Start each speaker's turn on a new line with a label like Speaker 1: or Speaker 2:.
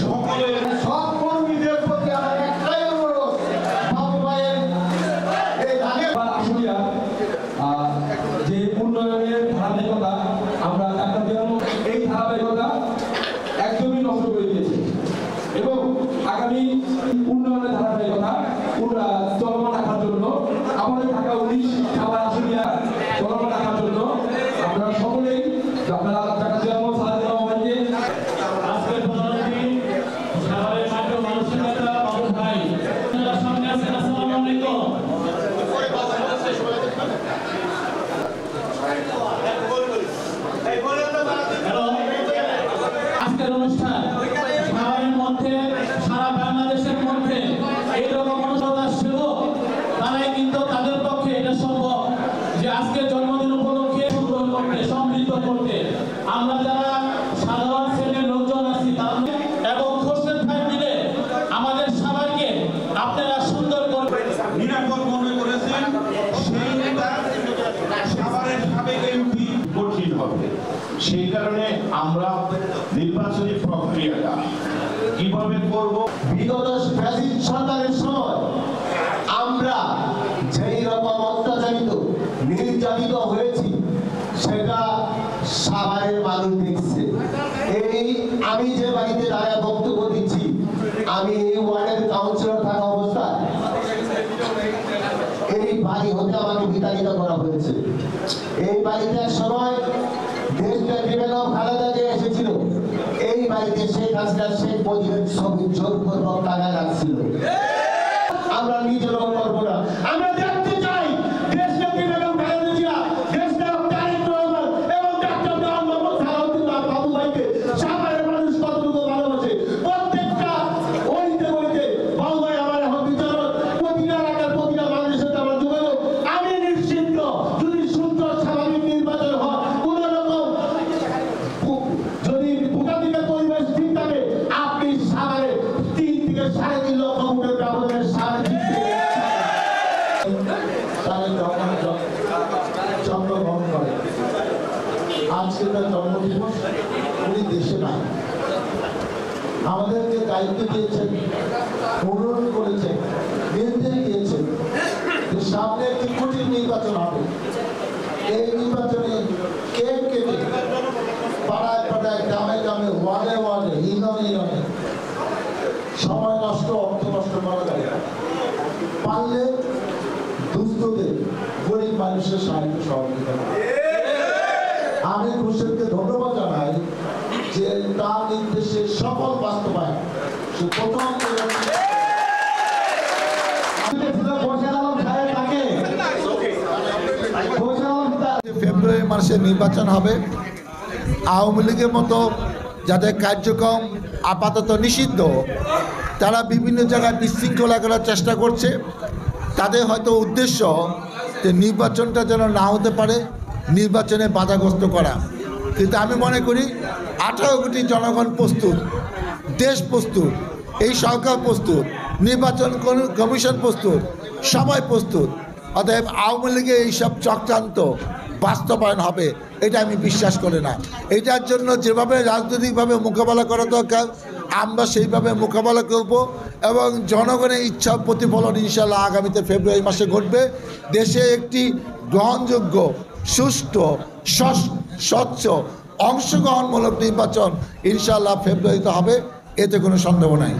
Speaker 1: সকলের সব কর্মীদের প্রতি আমার একটাই অনুরোধ, বাবু ভাইয়ের এই ধানের
Speaker 2: আশুলিয়া যে উন্নয়নের ধারাবাহিকতা আমরা একটা দেওয়ানো এই ধারাবাহিকতা একদমই নষ্ট করে দিয়েছে এবং আগামী উন্নয়নের ধারাবাহিকতা চলমান রাখার জন্য আমাদের ঢাকা 19 আবার আশুলিয়া চলমান রাখার জন্য আমরা সকলেই আপনারা ঢাকা চেয়ারম্যান সালাদ রহমানকে
Speaker 3: আজকের প্রধানমন্ত্রী সাভারের মাঠে মানুষের নেতা বাবু ভাই আপনারা সামনে আছেন। আসসালামু আলাইকুম। আজকের অনুষ্ঠান সাভারের মধ্যে সারা বাংলাদেশের মধ্যে এইরকম অনুষ্ঠান ছিল, তারাই কিন্তু তাদের পক্ষে এটা সম্ভব যে আজকে জন্মদিন উপলক্ষে সুন্দর করতে সমৃদ্ধ করতে আমরা যারা সাধারণ শ্রেণীর লোকজন আছি এবং খোরশেদ ভাই মিলে আমাদের সবাইকে আপনারা সুন্দর করে
Speaker 1: নিরাপদ মনে করেছেন, সেই নেতা সাভারের সাবেক এমপি কঠিন হবে। সেই কারণে আমরা নির্বাচনী প্রক্রিয়াটা কিভাবে করব, বিগত ফ্যাসিস্ট সরকারের সময় আমরা যেই রকম অত্যাচারিত নির্যাতিত হয়েছি সেটা সাভারের মানুষ দেখছে। এই আমি যে বাড়িতে দাঁড়ায় বক্তব্য দিচ্ছি, আমি এই ওয়ার্ডের কাউন্সিলর থাকা অবস্থায় এই বাড়ি হতে আমাকে বিতাড়িত করা হয়েছে। এই বাড়িতে এক সময় দেশব্যাপী বেগম খালেদা জিয়া এসেছিল, এই বাড়িতে শেখ হাসিনা শেখ মুজিবের ছবি জোরপূর্বক টাঙায় রাখছিল। আমরা নিজেরাও করবো না, আমরা দেখতে চাই দেশব্যাপী বেগম খালেদা জিয়া, দেশনায়ক তারেক রহমান এবং ডক্টর মোহাম্মদ সালাউদ্দিন বাবু ভাইকে সাভারের মানুষ কতটুকু ভালোবাসে। প্রত্যেকটা ওইতে বাবু ভাই আমার এখন বিচারক, প্রতিটা এলাকার প্রতিটা মানুষের সাথে আমার যোগাযোগ। আমি নিশ্চিন্ত যদি সুন্দর স্বাভাবিক নির্বাচন হয়, কোন রকম যদি ভোটাধিকার পরিবেশ ঠিক থাকে, আপনি সাভারে 3 থেকে 3.5 লক্ষ ভোটের ব্যবধানে জন্মগ্রহণ করে। আজকে তার জন্মদিবস, উনি দেশে নাই। আমাদেরকে দায়িত্ব দিয়েছেন, অনুরোধ করেছেন, নির্দেশ দিয়েছেন যে সামনে একটি কঠিন নির্বাচন হবে। এই নির্বাচনে কেক কেটে পাড়ায় পাড়ায় গ্রামে গ্রামে ওয়ার্ডে ওয়ার্ডে ইউনিয়নে সময় নষ্ট, অর্থ নষ্ট করা যায় না। পারলে দুস্থদের গরিব মানুষের সাহায্য সহযোগিতা করে। আমি খুরশেদকে ধন্যবাদ জানাই যে তার নির্দেশে সফল বাস্তবায়ন। সে প্রথম ফেব্রুয়ারি মাসে নির্বাচন হবে। আওয়ামী লীগের মতো যাদের কার্যক্রম আপাতত নিষিদ্ধ, তারা বিভিন্ন জায়গায় বিশৃঙ্খলা করার চেষ্টা করছে। তাদের হয়তো উদ্দেশ্য যে নির্বাচনটা যেন না হতে পারে, নির্বাচনে বাধাগ্রস্ত করা। কিন্তু আমি মনে করি 18 কোটি জনগণ প্রস্তুত, দেশ প্রস্তুত, এই সরকার প্রস্তুত, নির্বাচন কমিশন প্রস্তুত, সবাই প্রস্তুত। অতএব আওয়ামী লীগের এইসব চক্রান্ত বাস্তবায়ন হবে এটা আমি বিশ্বাস করি না। এটার জন্য যেভাবে রাজনৈতিকভাবে মোকাবেলা করা দরকার আমরা সেইভাবে মোকাবেলা করব এবং জনগণের ইচ্ছা প্রতিফলন ইনশাল্লাহ আগামীতে ফেব্রুয়ারি মাসে ঘটবে। দেশে একটি গ্রহণযোগ্য, সুষ্ঠু, স্বচ্ছ, অংশগ্রহণমূলক নির্বাচন ইনশাল্লাহ ফেব্রুয়ারিতে হবে, এতে কোনো সন্দেহ নাই।